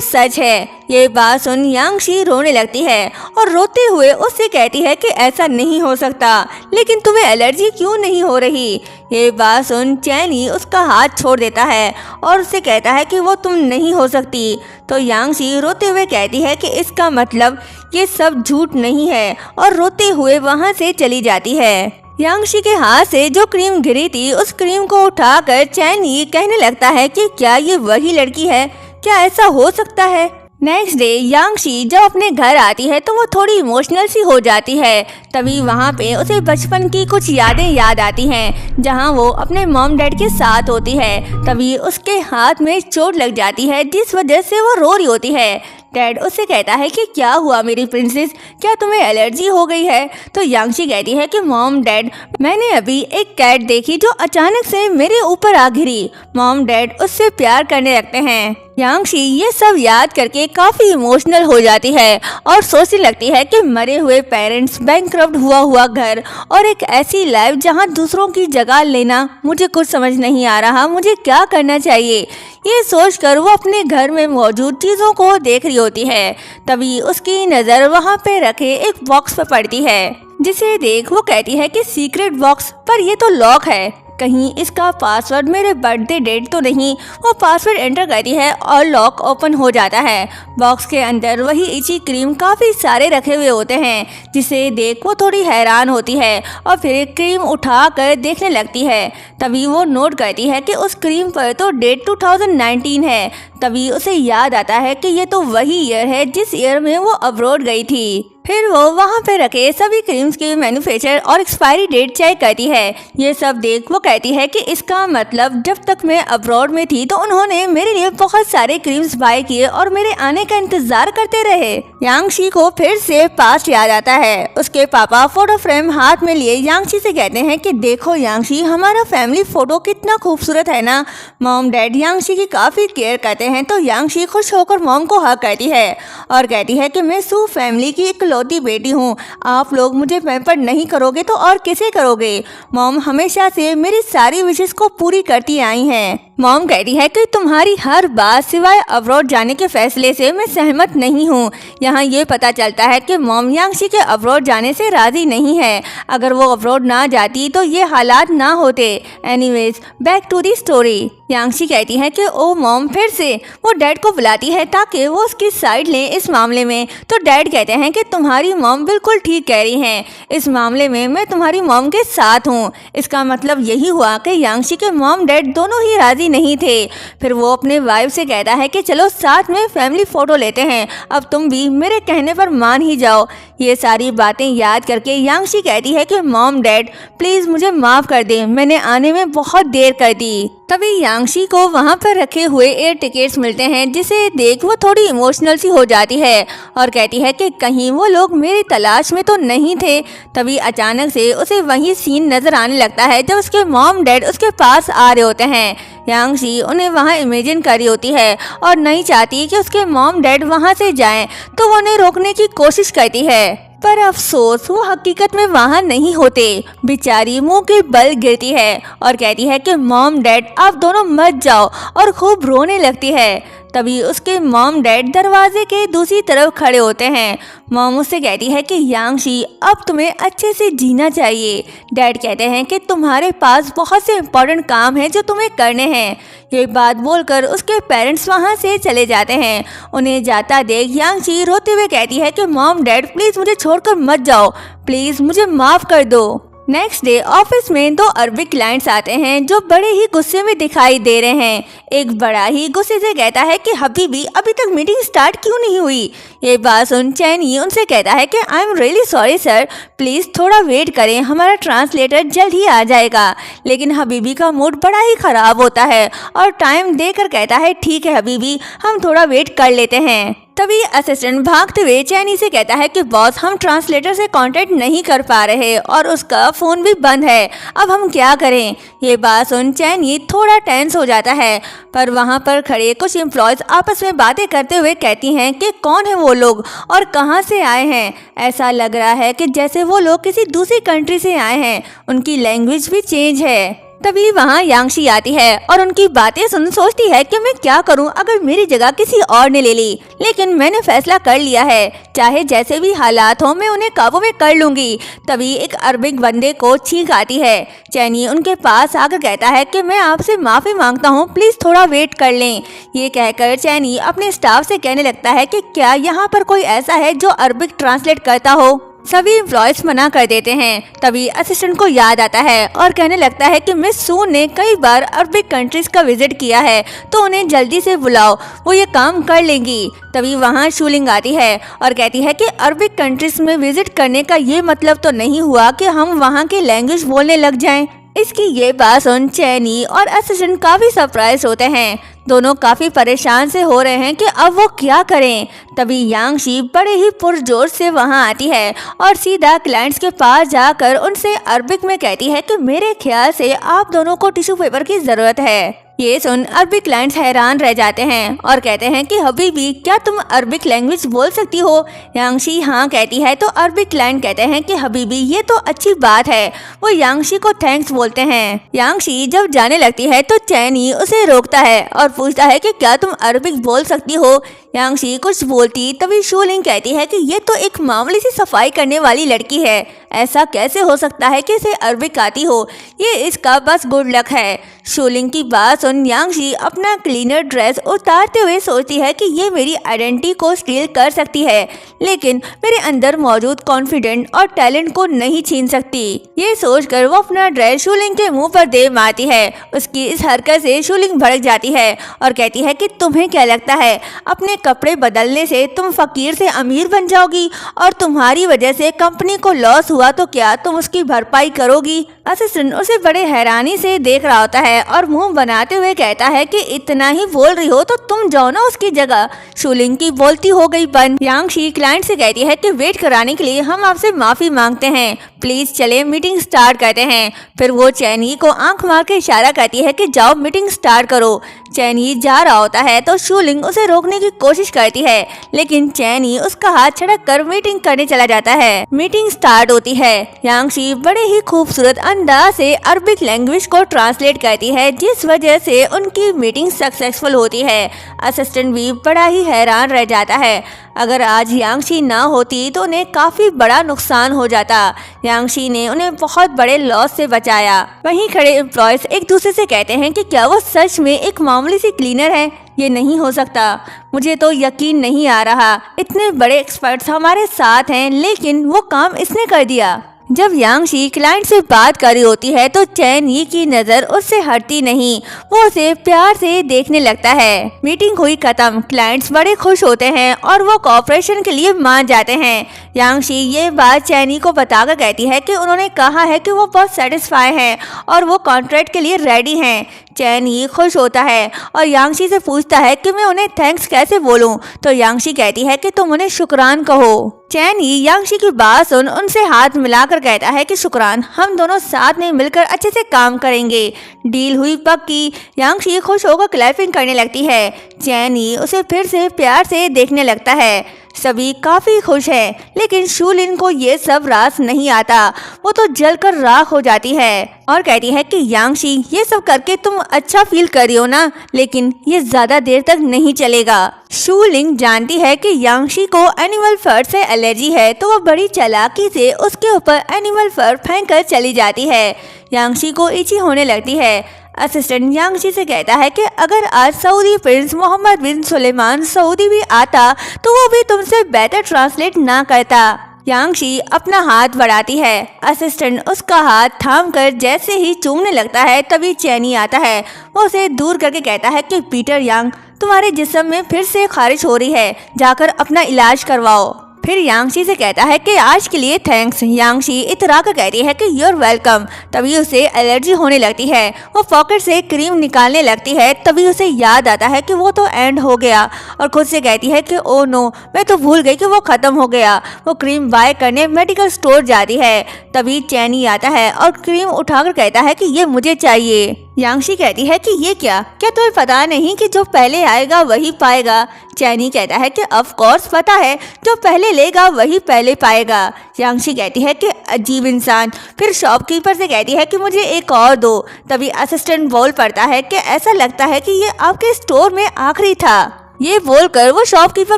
सच है। ये बात सुन यांगशी रोने लगती है और रोते हुए उससे कहती है कि ऐसा नहीं हो सकता, लेकिन तुम्हें एलर्जी क्यों नहीं हो रही। ये बात सुन चैनी उसका हाथ छोड़ देता है और उससे कहता है कि वो तुम नहीं हो सकती। तो यांगशी रोते हुए कहती है कि इसका मतलब ये सब झूठ नहीं है और रोते हुए वहाँ से चली जाती है। यांगशी के हाथ से जो क्रीम गिरी थी उस क्रीम को उठाकर चैनी कहने लगता है कि क्या ये वही लड़की है, क्या ऐसा हो सकता है। नेक्स्ट डे यांगशी जब अपने घर आती है तो वो थोड़ी इमोशनल सी हो जाती है। तभी वहाँ पे उसे बचपन की कुछ यादें याद आती हैं, जहाँ वो अपने मॉम डैड के साथ होती है। तभी उसके हाथ में चोट लग जाती है, जिस वजह से वो रो रही होती है। डैड उससे कहता है कि क्या हुआ मेरी प्रिंसेस, क्या तुम्हें एलर्जी हो गई है। तो यांगशी कहती है कि मॉम डैड, मैंने अभी एक कैट देखी जो अचानक से मेरे ऊपर आ गिरी। मॉम डैड उससे प्यार करने लगते हैं। यांगशी ये सब याद करके काफ़ी इमोशनल हो जाती है और सोचने लगती है कि मरे हुए पेरेंट्स, बैंकक्रप्ट हुआ घर और एक ऐसी लाइफ जहां दूसरों की जगह लेना, मुझे कुछ समझ नहीं आ रहा, मुझे क्या करना चाहिए। ये सोचकर वो अपने घर में मौजूद चीज़ों को देख रही होती है। तभी उसकी नज़र वहाँ पे रखे एक बॉक्स पर पड़ती है, जिसे देख वो कहती है कि सीक्रेट बॉक्स, पर ये तो लॉक है, कहीं इसका पासवर्ड मेरे बर्थडे डेट तो नहीं। वो पासवर्ड एंटर करती है और लॉक ओपन हो जाता है। बॉक्स के अंदर वही इची क्रीम काफ़ी सारे रखे हुए होते हैं, जिसे देख वो थोड़ी हैरान होती है और फिर क्रीम उठा कर देखने लगती है। तभी वो नोट करती है कि उस क्रीम पर तो डेट 2019 है। तभी उसे याद आता है कि ये तो वही ईयर है जिस ईयर में वो अब्रॉड गई थी। फिर वो वहाँ पे रखे सभी क्रीम्स की मैन्युफैक्चर और एक्सपायरी डेट चेक करती है। ये सब देख वो कहती है कि इसका मतलब जब तक मैं अब्रॉड में थी तो उन्होंने मेरे लिए बहुत सारे क्रीम्स बाय किए और मेरे आने का इंतजार करते रहे। यांगशी को फिर से पास्ट याद आता है। उसके पापा फोटो फ्रेम हाथ में लिए यांगशी से कहते हैं कि देखो यांगशी, हमारा फैमिली फोटो कितना खूबसूरत है ना। मॉम डैड यांगशी की काफी केयर करते हैं तो यांगशी खुश होकर मॉम को हक करती है और कहती है कि मैं सू फैमिली की इकलौती बेटी हूँ। आप लोग मुझे पैम्पर नहीं करोगे तो और किसे करोगे। मॉम हमेशा से मेरी सारी विशेष को पूरी करती आई हैं। मॉम कहती है कि तुम्हारी हर बात सिवाय अब्रॉड जाने के फैसले से मैं सहमत नहीं हूँ। यहाँ ये पता चलता है कि मॉम यांगशी के अब्रॉड जाने से राजी नहीं है। अगर वो अब्रॉड ना जाती तो ये हालात ना होते। Anyways back to the story. Yangshi कहती है कि ओ मॉम, फिर से वो डैड को बुलाती है ताकि वो उसकी साइड लें इस मामले में। तो डैड कहते हैं कि तुम्हारी मॉम बिल्कुल ठीक कह रही हैं, इस मामले में मैं तुम्हारी मॉम के साथ हूँ। इसका मतलब यही हुआ कि यांगशी के मॉम डैड दोनों ही राजी नहीं थे। फिर वो अपने वाइफ से कहता है कि चलो साथ में फैमिली फोटो लेते हैं, अब तुम भी मेरे कहने पर मान ही जाओ। ये सारी बातें याद करके यांगशी कहती है कि मॉम डैड प्लीज मुझे माफ कर दे, मैंने आने में बहुत देर कर दी। तभी यांगशी को वहाँ पर रखे हुए एयर टिकट्स मिलते हैं, जिसे देख वो थोड़ी इमोशनल सी हो जाती है और कहती है कि कहीं वो लोग मेरी तलाश में तो नहीं थे। तभी अचानक से उसे वही सीन नजर आने लगता है जब उसके मॉम डैड उसके पास आ रहे होते हैं। यांगशी उन्हें वहाँ इमेजिन कर रही होती है और नहीं चाहती कि उसके मॉम डैड वहाँ से जाएं, तो वो उन्हें रोकने की कोशिश करती है, पर अफसोस वो हकीकत में वहाँ नहीं होते। बेचारी मुंह के बल गिरती है और कहती है कि मॉम डैड आप दोनों मत जाओ और खूब रोने लगती है। तभी उसके मॉम डैड दरवाजे के दूसरी तरफ खड़े होते हैं। मॉम उससे कहती है कि यांगशी अब तुम्हें अच्छे से जीना चाहिए। डैड कहते हैं कि तुम्हारे पास बहुत से इम्पोर्टेंट काम हैं जो तुम्हें करने हैं। ये बात बोलकर उसके पेरेंट्स वहाँ से चले जाते हैं। उन्हें जाता देख यांगशी रोते हुए कहती है कि मॉम डैड प्लीज मुझे छोड़कर मत जाओ, प्लीज मुझे माफ कर दो। नेक्स्ट डे ऑफिस में दो अरबिक क्लाइंट्स आते हैं जो बड़े ही गुस्से में दिखाई दे रहे हैं। एक बड़ा ही गुस्से से कहता है कि हबीबी अभी तक मीटिंग स्टार्ट क्यों नहीं हुई। ये बात सुन चैनी उनसे कहता है कि I am really sorry sir, please थोड़ा वेट करें, हमारा ट्रांसलेटर जल्द ही आ जाएगा। लेकिन हबीबी का मूड बड़ा ही खराब होता है और टाइम देकर कहता है ठीक है हबीबी, हम थोड़ा वेट कर लेते हैं। तभी असिस्टेंट भागते हुए चैनी से कहता है कि बॉस हम ट्रांसलेटर से कांटेक्ट नहीं कर पा रहे और उसका फ़ोन भी बंद है, अब हम क्या करें। ये बात सुन चैनी थोड़ा टेंस हो जाता है, पर वहाँ पर खड़े कुछ एम्प्लॉयज़ आपस में बातें करते हुए कहती हैं कि कौन है वो लोग और कहाँ से आए हैं। ऐसा लग रहा है कि जैसे वो लोग किसी दूसरी कंट्री से आए हैं, उनकी लैंग्वेज भी चेंज है। तभी वहाँ यांगशी आती है और उनकी बातें सुन सोचती है कि मैं क्या करूं अगर मेरी जगह किसी और ने ले ली, लेकिन मैंने फैसला कर लिया है, चाहे जैसे भी हालात हो मैं उन्हें काबू में कर लूंगी। तभी एक अरबिक बंदे को छींक आती है। चैनी उनके पास आकर कहता है कि मैं आपसे माफ़ी मांगता हूँ, प्लीज़ थोड़ा वेट कर लें। ये कहकर चैनी अपने स्टाफ से कहने लगता है कि क्या यहाँ पर कोई ऐसा है जो अरबिक ट्रांसलेट करता हो। सभी एम्प्लॉयज मना कर देते हैं। तभी असिस्टेंट को याद आता है और कहने लगता है कि मिस सू ने कई बार अरबिक कंट्रीज का विजिट किया है, तो उन्हें जल्दी से बुलाओ, वो ये काम कर लेंगी। तभी वहाँ शूलिंग आती है और कहती है कि अरबिक कंट्रीज में विजिट करने का ये मतलब तो नहीं हुआ कि हम वहाँ की लैंग्वेज बोलने लग जाएं। इसकी ये बात सुन चैनी और असिस्टेंट काफी सरप्राइज होते हैं। दोनों काफी परेशान से हो रहे हैं कि अब वो क्या करें। तभी यांगशी बड़े ही पुरजोर से वहां आती है और सीधा क्लाइंट्स के पास जाकर उनसे अरबिक में कहती है कि मेरे ख्याल से आप दोनों को टिश्यू पेपर की जरूरत है। ये सुन अरबिक क्लाइंट्स हैरान रह जाते हैं और कहते हैं कि हबीबी क्या तुम अरबिक लैंग्वेज बोल सकती हो। यांगशी हाँ कहती है तो अरबिक क्लाइंट कहते हैं कि हबीबी ये तो अच्छी बात है। वो यांगशी को थैंक्स बोलते हैं। यांगशी जब जाने लगती है तो चैनी उसे रोकता है और पूछता है कि क्या तुम अरबिक बोल सकती हो। यांगशी कुछ बोलती तभी शूलिंग कहती है कि ये तो एक मामूली सी सफाई करने वाली लड़की है, ऐसा कैसे हो सकता है कि इसे अरबिक आती हो, ये इसका बस गुड लक है। शूलिंग की बात सुन यांगशी अपना क्लीनर ड्रेस उतारते हुए सोचती है कि ये मेरी आइडेंटिटी को स्टील कर सकती है, लेकिन मेरे अंदर मौजूद कॉन्फिडेंट और टैलेंट को नहीं छीन सकती। ये सोचकर वो अपना ड्रेस शूलिंग के मुंह पर दे मारती है। उसकी इस हरकत से शूलिंग भड़क जाती है और कहती है कि तुम्हें क्या लगता है अपने कपड़े बदलने से तुम फकीर से अमीर बन जाओगी, और तुम्हारी वजह से कंपनी को लॉस हुआ तो क्या तुम उसकी भरपाई करोगी? असिस्टेंट उसे बड़े हैरानी से देख रहा होता है और मुंह बनाते हुए कहता है कि इतना ही बोल रही हो तो तुम जाओ ना उसकी जगह। शूलिंग की बोलती हो गई बंद। यांगशी क्लाइंट से कहती है कि वेट कराने के लिए हम आपसे माफी मांगते हैं, प्लीज चले मीटिंग स्टार्ट करते हैं। फिर वो चैनी को आंख मार के इशारा करती है कि जाओ मीटिंग स्टार्ट करो। चैनी जा रहा होता है तो शूलिंग उसे रोकने की कोशिश करती है, लेकिन चैनी उसका हाथ छड़क कर मीटिंग करने चला जाता है। मीटिंग स्टार्ट होती है। यांगशी बड़े ही खूबसूरत अंदाज से अरबिक लैंग्वेज को ट्रांसलेट करती है, जिस वजह से उनकी मीटिंग सक्सेसफुल होती है। असिस्टेंट भी बड़ा ही हैरान रह जाता है। अगर आज यांगशी ना होती तो उन्हें काफी बड़ा नुकसान हो जाता। यांगशी ने उन्हें बहुत बड़े लॉस से बचाया। वहीं खड़े एम्प्लॉयज एक दूसरे से कहते हैं कि क्या वो सच में एक मामूली सी क्लीनर है? ये नहीं हो सकता, मुझे तो यकीन नहीं आ रहा। इतने बड़े एक्सपर्ट्स हमारे साथ हैं, लेकिन वो काम इसने कर दिया। जब यांगशी क्लाइंट से बात कर रही होती है तो चैन यी की नज़र उससे हटती नहीं, वो उसे प्यार से देखने लगता है। मीटिंग हुई खत्म। क्लाइंट्स बड़े खुश होते हैं और वो कॉपरेशन के लिए मान जाते हैं। यांगशी ये बात चैनी को बताकर कहती है कि उन्होंने कहा है कि वो बहुत सेटिस्फाई हैं और वो कॉन्ट्रैक्ट के लिए रेडी हैं। चैनी खुश होता है और यांगशी से पूछता है कि मैं उन्हें थैंक्स कैसे बोलूं, तो यांगशी कहती है कि तुम उन्हें शुक्रान कहो। चैनी यांगशी की बात सुन उनसे हाथ मिलाकर कहता है कि शुक्रान, हम दोनों साथ में मिलकर अच्छे से काम करेंगे। डील हुई पक्की। यांगशी खुश होकर क्लैपिंग करने लगती है। चैनी उसे फिर से प्यार से देखने लगता है। सभी काफी खुश हैं, लेकिन शूलिन को ये सब रास नहीं आता। वो तो जलकर राख हो जाती है और कहती है कि यांगशी ये सब करके तुम अच्छा फील कर रही हो ना, लेकिन ये ज्यादा देर तक नहीं चलेगा। शूलिंग जानती है कि यांगशी को एनिमल फर से एलर्जी है, तो वो बड़ी चालाकी से उसके ऊपर एनिमल फर फेंक कर चली जाती है। यांगशी को इची होने लगती है। असिस्टेंट यांगशी से कहता है कि अगर आज सऊदी प्रिंस मोहम्मद बिन सुलेमान सऊदी भी आता तो वो भी तुमसे बेहतर ट्रांसलेट ना करता। यांगशी अपना हाथ बढ़ाती है। असिस्टेंट उसका हाथ थाम कर जैसे ही चूमने लगता है तभी चैनी आता है। वो उसे दूर करके कहता है कि पीटर यांग, तुम्हारे जिस्म में फिर से खारिश हो रही है, जाकर अपना इलाज करवाओ। फिर यांगशी से कहता है कि आज के लिए थैंक्स। यांगशी इतरा कर कहती है कि यूर वेलकम। तभी उसे एलर्जी होने लगती है। वो पॉकेट से क्रीम निकालने लगती है। तभी उसे याद आता है कि वो तो एंड हो गया और खुद से कहती है कि ओ नो, मैं तो भूल गई कि वो खत्म हो गया। वो क्रीम बाय करने मेडिकल स्टोर जाती है। तभी चैनी आता है और क्रीम उठाकर कहता है कि ये मुझे चाहिए। यांगशी कहती है कि ये क्या तुम्हें पता नहीं कि जो पहले आएगा वही पाएगा? चैनी कहता है कि ऑफ कोर्स पता है, जो पहले लेगा वही पहले पाएगा। यांगशी कहती है कि अजीब इंसान। फिर शॉपकीपर से कहती है कि मुझे एक और दो। तभी असिस्टेंट बोल पड़ता है कि ऐसा लगता है कि ये आपके स्टोर में आखिरी था। ये बोलकर वो शॉपकीपर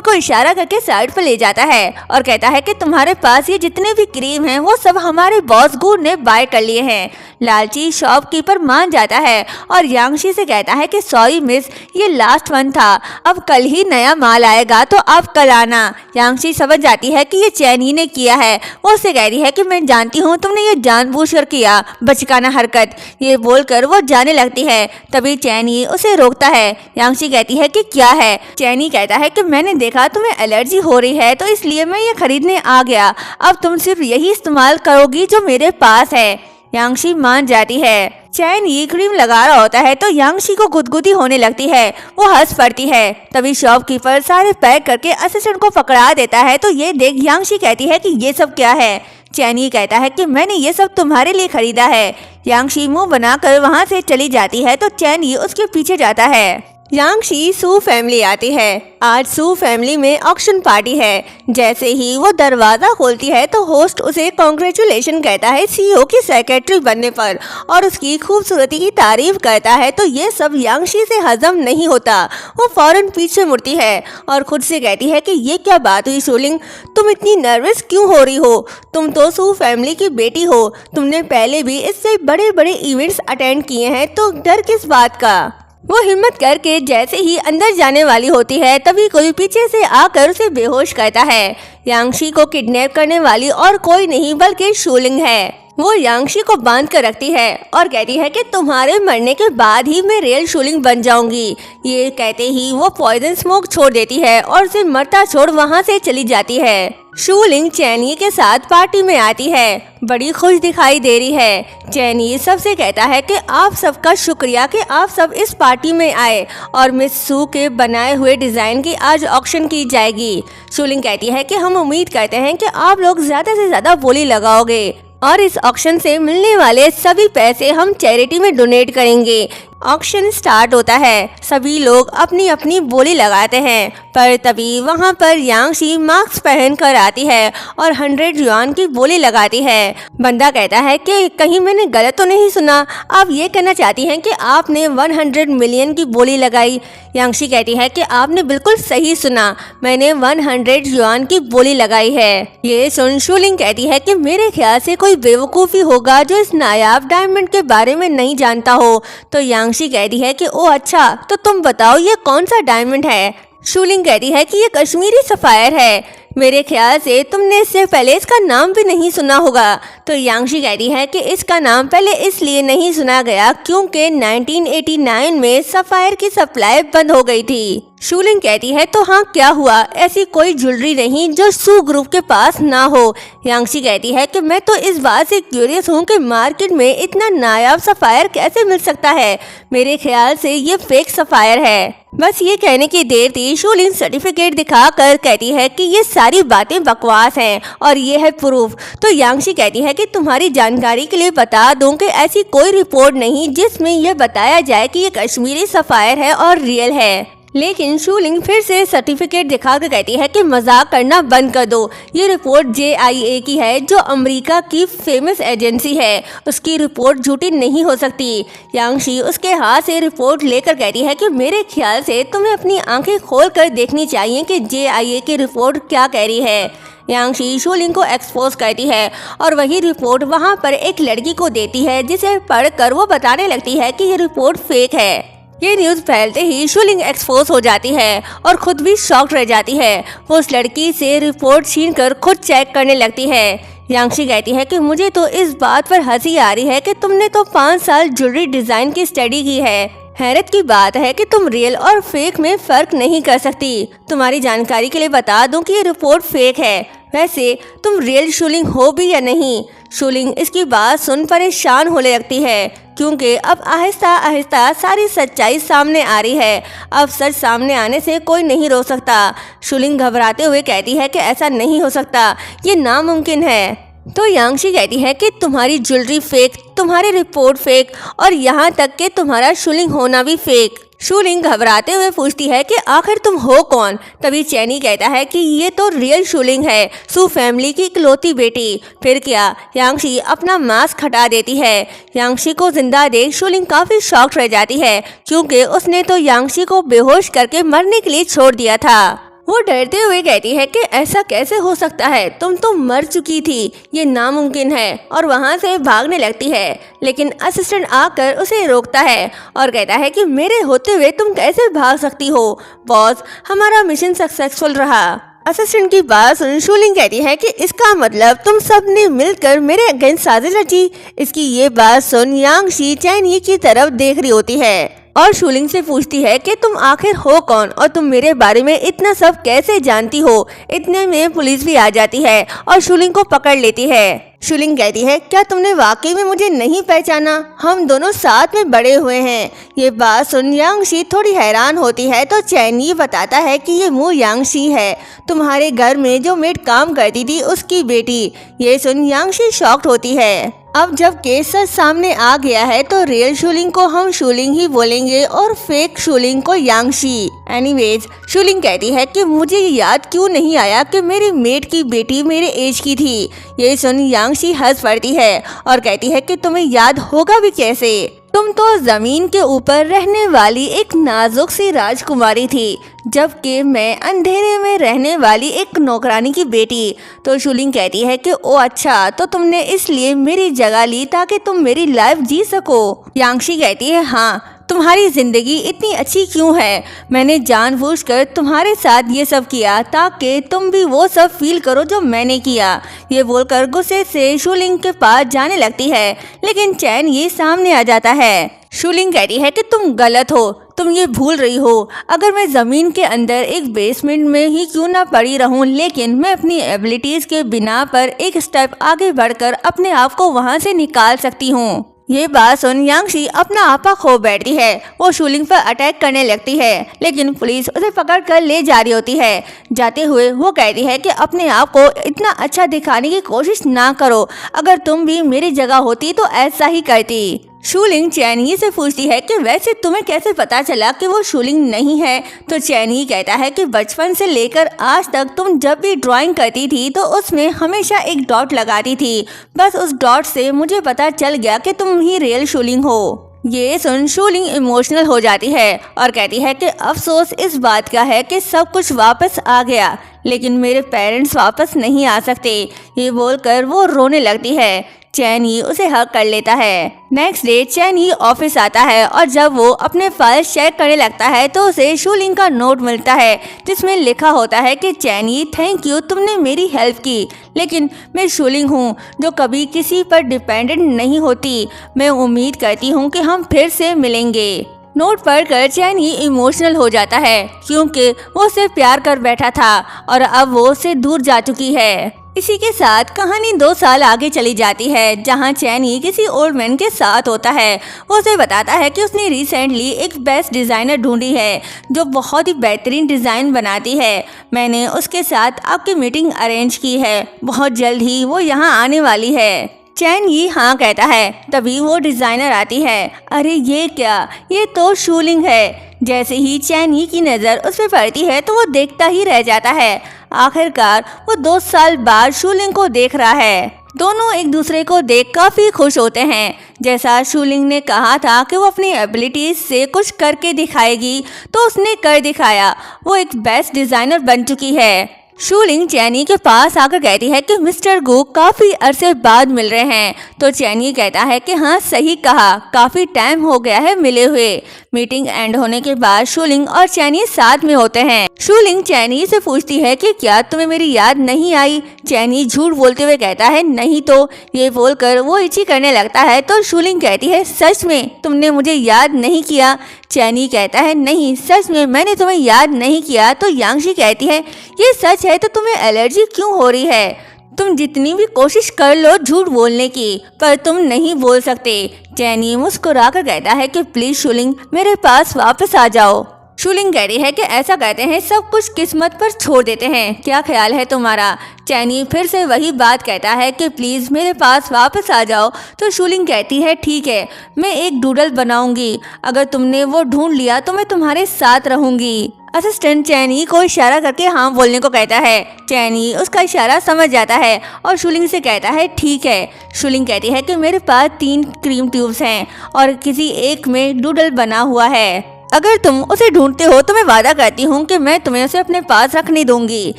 को इशारा करके साइड पर ले जाता है और कहता है कि तुम्हारे पास ये जितने भी क्रीम हैं वो सब हमारे बॉस गुड ने बाय कर लिए हैं। लालची शॉपकीपर मान जाता है और यांगशी से कहता है कि सॉरी मिस, ये लास्ट वन था, अब कल ही नया माल आएगा तो आप कल आना। यांगशी समझ जाती है कि ये चैनी ने किया है। वो उससे कहती है कि मैं जानती हूँ तुमने ये जानबूझकर किया, बचकाना हरकत। ये बोलकर वो जाने लगती है। तभी चैनी उसे रोकता है। यांगशी कहती है कि क्या है? चैनी कहता है कि मैंने देखा तुम्हें एलर्जी हो रही है तो इसलिए मैं ये खरीदने आ गया। अब तुम सिर्फ यही इस्तेमाल करोगी जो मेरे पास है। यांगशी मान जाती है। चैनी क्रीम लगा रहा होता है तो यांगशी को गुदगुदी होने लगती है। वो हंस पड़ती है। तभी शॉपकीपर सारे पैक करके असिस्टेंट को पकड़ा देता है तो ये देख यांगशी कहती है कि ये सब क्या है? चैनी कहता है कि मैंने ये सब तुम्हारे लिए खरीदा है। यांगशी मुंह बनाकर वहाँ से चली जाती है तो चैनी उसके पीछे जाता है। यांगशी सू फैमिली आती है। आज सू फैमिली में ऑक्शन पार्टी है। जैसे ही वो दरवाज़ा खोलती है तो होस्ट उसे कॉन्ग्रेचुलेशन कहता है सीईओ की सेक्रेटरी बनने पर और उसकी खूबसूरती की तारीफ करता है। तो ये सब यांगशी से हजम नहीं होता। वो फौरन पीछे मुड़ती है और खुद से कहती है कि ये क्या बात हुई शूलिंग, तुम इतनी नर्वस क्यों हो रही हो? तुम तो सू फैमिली की बेटी हो, तुमने पहले भी इससे बड़े बड़े इवेंट्स अटेंड किए हैं, तो डर किस बात का? वो हिम्मत करके जैसे ही अंदर जाने वाली होती है तभी कोई पीछे से आकर उसे बेहोश करता है। यांगशी को किडनैप करने वाली और कोई नहीं बल्कि शूलिंग है। वो यांगशी को बांध कर रखती है और कहती है कि तुम्हारे मरने के बाद ही मैं रियल शूलिंग बन जाऊंगी। ये कहते ही वो पॉइजन स्मोक छोड़ देती है और उसे मरता छोड़ वहाँ से चली जाती है। शूलिंग चैनी के साथ पार्टी में आती है, बड़ी खुश दिखाई दे रही है। चैनी सबसे कहता है कि आप सबका शुक्रिया कि आप सब इस पार्टी में आए और मिस सू के बनाए हुए डिज़ाइन की आज ऑक्शन की जाएगी। शूलिंग कहती है कि हम उम्मीद करते हैं कि आप लोग ज़्यादा से ज़्यादा बोली लगाओगे और इस ऑक्शन से मिलने वाले सभी पैसे हम चैरिटी में डोनेट करेंगे। ऑक्शन स्टार्ट होता है, सभी लोग अपनी अपनी बोली लगाते हैं, पर तभी वहां पर यांगशी मास्क पहन कर आती है और 100 युआन की बोली लगाती है। बंदा कहता है कि कहीं मैंने गलत तो नहीं सुना, आप ये कहना चाहती हैं कि आपने 100 मिलियन की बोली लगाई? यांगशी कहती है कि आपने बिल्कुल सही सुना, मैंने 100 युआन की बोली लगाई है। ये सुन शूलिंग कहती है कि मेरे ख्याल से कोई बेवकूफ़ी होगा जो इस नायाब डायमंड के बारे में नहीं जानता हो। तो यांगशी कहती है कि ओ अच्छा, तो तुम बताओ ये कौन सा डायमंड है? शूलिंग कहती है कि ये कश्मीरी सफ़ायर है। मेरे ख्याल से तुमने इससे पहले इसका नाम भी नहीं सुना होगा। तो यांगशी कहती है कि इसका नाम पहले इसलिए नहीं सुना गया क्योंकि 1989 में सफ़ायर की सप्लाई बंद हो गई थी। शूलिंग कहती है तो हाँ क्या हुआ, ऐसी कोई ज्वेलरी नहीं जो सू ग्रुप के पास ना हो। यांगशी कहती है कि मैं तो इस बात से क्यूरियस हूँ कि मार्केट में इतना नायाब सफ़ायर कैसे मिल सकता है। मेरे ख्याल से ये फेक सफ़ायर है। बस ये कहने की देर थी, शूलिंग सर्टिफिकेट दिखाकर कहती है कि ये सारी बातें बकवास हैं और ये है प्रूफ। तो यांगशी कहती है कि तुम्हारी जानकारी के लिए बता दूं कि ऐसी कोई रिपोर्ट नहीं जिसमें यह बताया जाए कि ये कश्मीरी सफ़ायर है और रियल है। लेकिन शूलिंग फिर से सर्टिफिकेट दिखाकर कहती है कि मजाक करना बंद कर दो, ये रिपोर्ट JIA की है जो अमेरिका की फेमस एजेंसी है, उसकी रिपोर्ट झूठी नहीं हो सकती। यांगशी उसके हाथ से रिपोर्ट लेकर कहती है कि मेरे ख्याल से तुम्हें अपनी आंखें खोल कर देखनी चाहिए कि JIA की रिपोर्ट क्या कह रही है। यांगशी शूलिंग को एक्सपोज करती है और वही रिपोर्ट वहाँ पर एक लड़की को देती है, जिसे पढ़कर वो बताने लगती है कि ये रिपोर्ट फेक है। ये न्यूज़ फैलते ही शूलिंग एक्सपोज हो जाती है और खुद भी शॉक्ड रह जाती है। वो उस लड़की से रिपोर्ट छीनकर खुद चेक करने लगती है। यांगशी कहती है कि मुझे तो इस बात पर हंसी आ रही है कि तुमने तो 5 साल ज्वेलरी डिज़ाइन की स्टडी की है। हैरत की बात है कि तुम रियल और फेक में फ़र्क नहीं कर सकती। तुम्हारी जानकारी के लिए बता दूं कि ये रिपोर्ट फेक है। वैसे तुम रियल शूलिंग हो भी या नहीं? शूलिंग इसकी बात सुन परेशान होने लगती है क्योंकि अब आहिस्ता आहिस्ता सारी सच्चाई सामने आ रही है। अब सच सामने आने से कोई नहीं रोक सकता। शूलिंग घबराते हुए कहती है कि ऐसा नहीं हो सकता, ये नामुमकिन है। तो यांगशी कहती है कि तुम्हारी ज्वेलरी फेक, तुम्हारी रिपोर्ट फेक और यहाँ तक कि तुम्हारा शूलिंग होना भी फेक। शूलिंग घबराते हुए पूछती है कि आखिर तुम हो कौन? तभी चैनी कहता है कि ये तो रियल शूलिंग है, सू फैमिली की इकलौती बेटी। फिर क्या? यांगशी अपना मास्क हटा देती है। यांगशी को जिंदा देख शूलिंग काफ़ी शॉक्ड रह जाती है क्योंकि उसने तो यांगशी को बेहोश करके मरने के लिए छोड़ दिया था। वो डरते हुए कहती है कि ऐसा कैसे हो सकता है, तुम तो मर चुकी थी, ये नामुमकिन है, और वहाँ से भागने लगती है। लेकिन असिस्टेंट आकर उसे रोकता है और कहता है कि मेरे होते हुए तुम कैसे भाग सकती हो? बॉस, हमारा मिशन सक्सेसफुल रहा। असिस्टेंट की बात सुन शूलिंग कहती है कि इसका मतलब तुम सब ने मिलकर मेरे अगेंस्ट साजिश रची। इसकी ये बात सुन यांगशी चैनी की तरफ देख रही होती है और शूलिंग से पूछती है कि तुम आखिर हो कौन और तुम मेरे बारे में इतना सब कैसे जानती हो। इतने में पुलिस भी आ जाती है और शूलिंग को पकड़ लेती है। शूलिंग कहती है क्या तुमने वाकई में मुझे नहीं पहचाना? हम दोनों साथ में बड़े हुए हैं। ये बात सुन यांगशी थोड़ी हैरान होती है तो चैनी बताता है कि ये मू यांगशी है, तुम्हारे घर में जो मेड काम करती थी उसकी बेटी। ये सुन यांगशी शॉक्ड होती है। अब जब केस सच सामने आ गया है तो रियल शूलिंग को हम शूलिंग ही बोलेंगे और फेक शूलिंग को यांगशी। एनीवेज, शूलिंग कहती है कि मुझे याद क्यों नहीं आया कि मेरी मेट की बेटी मेरे एज की थी। ये सुन यांगशी हंस पड़ती है और कहती है कि तुम्हें याद होगा भी कैसे, तुम तो जमीन के ऊपर रहने वाली एक नाजुक सी राजकुमारी थी, जबकि मैं अंधेरे में रहने वाली एक नौकरानी की बेटी। तो शूलिंग कहती है कि ओ अच्छा, तो तुमने इसलिए मेरी जगह ली ताकि तुम मेरी लाइफ जी सको। यांगशी कहती है हाँ, तुम्हारी जिंदगी इतनी अच्छी क्यों है, मैंने जानबूझकर तुम्हारे साथ ये सब किया ताकि तुम भी वो सब फील करो जो मैंने किया। ये बोलकर गुस्से से शूलिंग के पास जाने लगती है, लेकिन चैन ये सामने आ जाता है। शूलिंग कहती है कि तुम गलत हो, तुम ये भूल रही हो, अगर मैं ज़मीन के अंदर एक बेसमेंट में ही क्यों ना पड़ी रहूं, लेकिन मैं अपनी एबिलिटीज़ के बिना पर एक स्टेप आगे बढ़कर अपने आप को वहां से निकाल सकती हूँ। ये बात सुन यांगशी अपना आपा खो बैठती है। वो शूलिंग पर अटैक करने लगती है, लेकिन पुलिस उसे पकड़ कर ले जा रही होती है। जाते हुए वो कहती है कि अपने आप को इतना अच्छा दिखाने की कोशिश ना करो, अगर तुम भी मेरी जगह होती तो ऐसा ही करती। शूलिंग चैनी से पूछती है कि वैसे तुम्हें कैसे पता चला कि वो शूलिंग नहीं है। तो चैनी कहता है कि बचपन से लेकर आज तक तुम जब भी ड्राइंग करती थी तो उसमें हमेशा एक डॉट लगाती थी, बस उस डॉट से मुझे पता चल गया कि तुम ही रियल शूलिंग हो। ये सुन शूलिंग इमोशनल हो जाती है और कहती है कि अफसोस इस बात का है कि सब कुछ वापस आ गया, लेकिन मेरे पेरेंट्स वापस नहीं आ सकते। ये बोलकर वो रोने लगती है। चैनी उसे हक कर लेता है। नेक्स्ट डे चैनी ऑफिस आता है और जब वो अपने फाइल्स चेक करने लगता है तो उसे शूलिंग का नोट मिलता है, जिसमें लिखा होता है कि चैनी थैंक यू, तुमने मेरी हेल्प की, लेकिन मैं शूलिंग हूँ जो कभी किसी पर डिपेंडेंट नहीं होती। मैं उम्मीद करती हूँ कि हम फिर से मिलेंगे। नोट पढ़कर चैनी इमोशनल हो जाता है, क्योंकि वो उससे प्यार कर बैठा था और अब वो उससे दूर जा चुकी है। इसी के साथ कहानी 2 साल आगे चली जाती है, जहां चैनी किसी ओल्ड मैन के साथ होता है। वो उसे बताता है कि उसने रिसेंटली एक बेस्ट डिज़ाइनर ढूंढी है जो बहुत ही बेहतरीन डिज़ाइन बनाती है। मैंने उसके साथ आपकी मीटिंग अरेंज की है, बहुत जल्द ही वो यहाँ आने वाली है। चैन ये हाँ कहता है, तभी वो डिज़ाइनर आती है। अरे ये क्या, ये तो शूलिंग है। जैसे ही चैनी की नज़र उस पर पड़ती है तो वो देखता ही रह जाता है। आखिरकार वो 2 साल बाद शूलिंग को देख रहा है। दोनों एक दूसरे को देख काफ़ी खुश होते हैं। जैसा शूलिंग ने कहा था कि वो अपनी एबिलिटीज से कुछ करके दिखाएगी, तो उसने कर दिखाया। वो एक बेस्ट डिज़ाइनर बन चुकी है। शूलिंग चैनी के पास आकर कहती है कि मिस्टर गू काफ़ी अरसे बाद मिल रहे हैं। तो चैनी कहता है कि हाँ सही कहा, काफ़ी टाइम हो गया है मिले हुए। मीटिंग एंड होने के बाद शूलिंग और चैनी साथ में होते हैं। शूलिंग चैनी से पूछती है कि क्या तुम्हें मेरी याद नहीं आई। चैनी झूठ बोलते हुए कहता है नहीं तो। ये बोलकर वो इची करने लगता है तो शूलिंग कहती है सच में तुमने मुझे याद नहीं किया। चैनी कहता है नहीं, सच में मैंने तुम्हें याद नहीं किया। तो यांगशी कहती है ये सच है तो तुम्हें एलर्जी क्यों हो रही है। तुम जितनी भी कोशिश कर लो झूठ बोलने की, पर तुम नहीं बोल सकते। चैनी मुस्कुराकर कहता है कि प्लीज शूलिंग मेरे पास वापस आ जाओ। शूलिंग कहती है कि ऐसा कहते हैं सब कुछ किस्मत पर छोड़ देते हैं, क्या ख्याल है तुम्हारा। चैनी फिर से वही बात कहता है कि प्लीज़ मेरे पास वापस आ जाओ। तो शूलिंग कहती है ठीक है, मैं एक डूडल बनाऊंगी, अगर तुमने वो ढूंढ लिया तो मैं तुम्हारे साथ रहूंगी। असिस्टेंट चैनी को इशारा करके हाँ बोलने को कहता है। चैनी उसका इशारा समझ जाता है और शूलिंग से कहता है ठीक है। शूलिंग कहती है कि मेरे पास 3 क्रीम ट्यूब्स हैं और किसी एक में डूडल बना हुआ है, अगर तुम उसे ढूंढते हो तो मैं वादा करती हूँ कि मैं तुम्हें उसे अपने पास रखने दूंगी।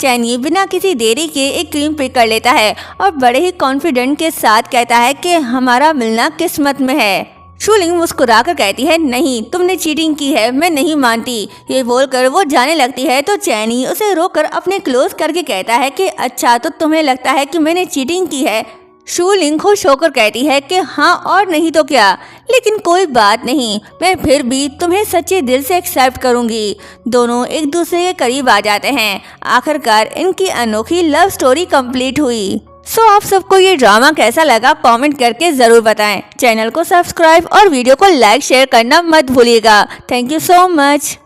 चैनी बिना किसी देरी के एक क्रीम पिक कर लेता है और बड़े ही कॉन्फिडेंट के साथ कहता है कि हमारा मिलना किस्मत में है। शूलिंग मुस्कुराकर कहती है नहीं, तुमने चीटिंग की है, मैं नहीं मानती। ये बोलकर वो जाने लगती है तो चैनी उसे रोककर अपने क्लोज करके कहता है कि अच्छा तो तुम्हें लगता है कि मैंने चीटिंग की है। शूलिंग खुश होकर कहती है कि हाँ और नहीं तो क्या, लेकिन कोई बात नहीं, मैं फिर भी तुम्हें सच्चे दिल से एक्सेप्ट करूंगी। दोनों एक दूसरे के करीब आ जाते हैं। आखिरकार इनकी अनोखी लव स्टोरी कंप्लीट हुई। सो आप सबको ये ड्रामा कैसा लगा कमेंट करके ज़रूर बताएं। चैनल को सब्सक्राइब और वीडियो को लाइक शेयर करना मत भूलिएगा। Thank you so much.